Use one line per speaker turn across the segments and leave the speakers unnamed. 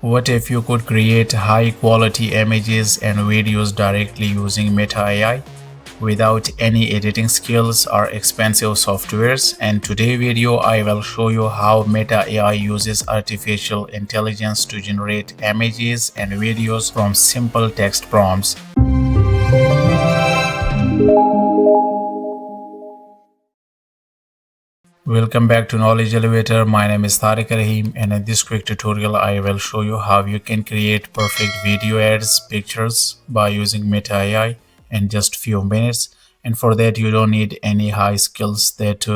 What if you could create high quality images and videos directly using Meta AI without any editing skills or expensive softwares? And today video I will show you how Meta AI uses artificial intelligence to generate images and videos from simple text prompts. Welcome back to Knowledge Elevator. My name is Tariq Rahim, and in this quick tutorial I will show you how you can create perfect video ads, pictures by using Meta AI in just few minutes. And for that you don't need any high skills that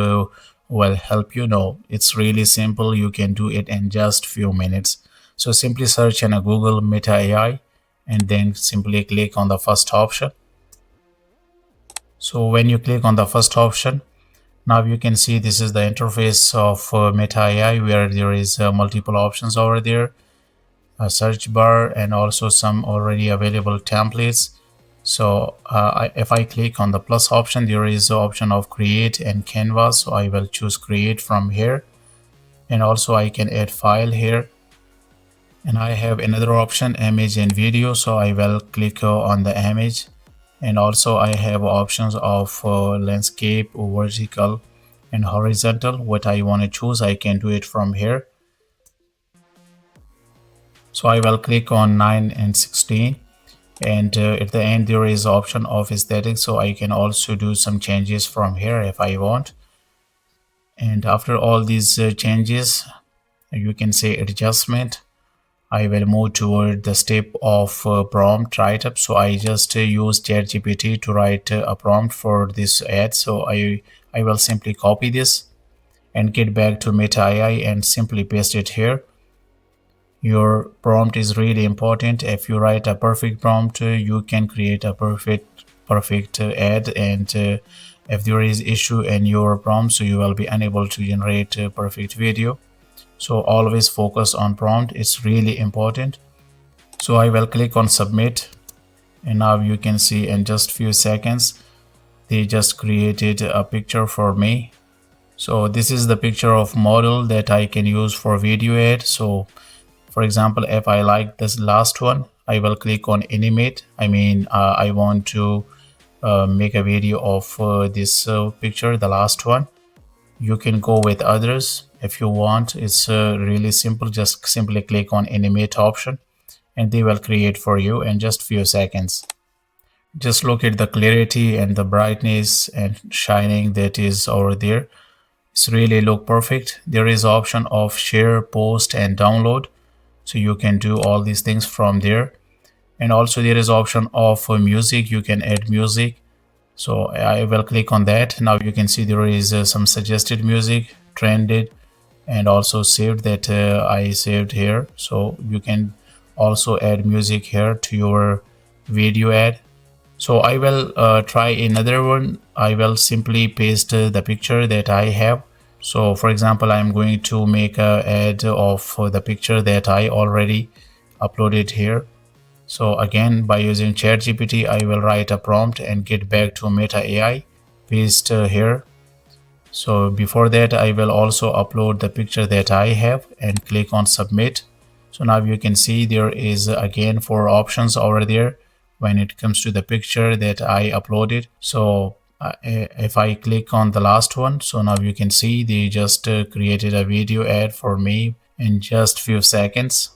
will help you. No, it's really simple. You can do it in just few minutes. So simply search in a Google Meta AI and then simply click on the first option. So when you click on the first option, now you can see this is the interface of Meta AI, where there is multiple options over there, a search bar, and also some already available templates. So if I click on the plus option, there is the option of create and canvas. So I will choose create from here, and also I can add file here. And I have another option, image and video. So I will click on the image, and also I have options of landscape, vertical and horizontal. What I want to choose, I can do it from here. So I will click on 9 and 16, and at the end there is option of aesthetic, so I can also do some changes from here if I want. And after all these changes, you can say adjustment. I will move toward the step of prompt write up. So I just use ChatGPT to write a prompt for this ad. So I will simply copy this and get back to Meta AI and simply paste it here. Your prompt is really important. If you write a perfect prompt, you can create a perfect ad. And if there is issue in your prompt, so you will be unable to generate a perfect video. So always focus on prompt, it's really important. So I will click on submit, and now you can see in just few seconds they just created a picture for me. So this is the picture of model that I can use for video ad. So for example, if I like this last one, I will click on animate. I want to make a video of this picture, the last one. You can go with others if you want. It's really simple. Just simply click on animate option and they will create for you in just few seconds. Just look at the clarity and the brightness and shining that is over there. It's really look perfect. There is option of share, post and download, so you can do all these things from there. And also there is option of music. You can add music. So I will click on that. Now you can see there is some suggested music, trended, and also saved that I saved here. So you can also add music here to your video ad. So I will try another one. I will simply paste the picture that I have. So for example, I'm going to make a ad of the picture that I already uploaded here. So again, by using ChatGPT, I will write a prompt and get back to Meta AI, paste here. So before that, I will also upload the picture that I have and click on submit. So now you can see there is again 4 options over there when it comes to the picture that I uploaded. So if I click on the last one, so now you can see they just created a video ad for me in just few seconds.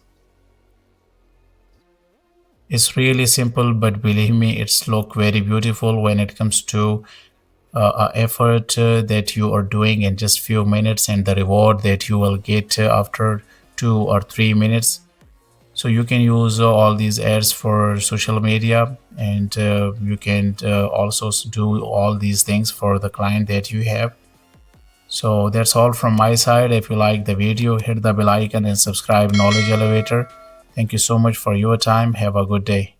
It's really simple, but believe me, it's look very beautiful when it comes to effort that you are doing in just few minutes and the reward that you will get after 2 or 3 minutes. So you can use all these ads for social media, and you can also do all these things for the client that you have. So that's all from my side. If you like the video, hit the bell icon and subscribe Knowledge Elevator. Thank you so much for your time. Have a good day.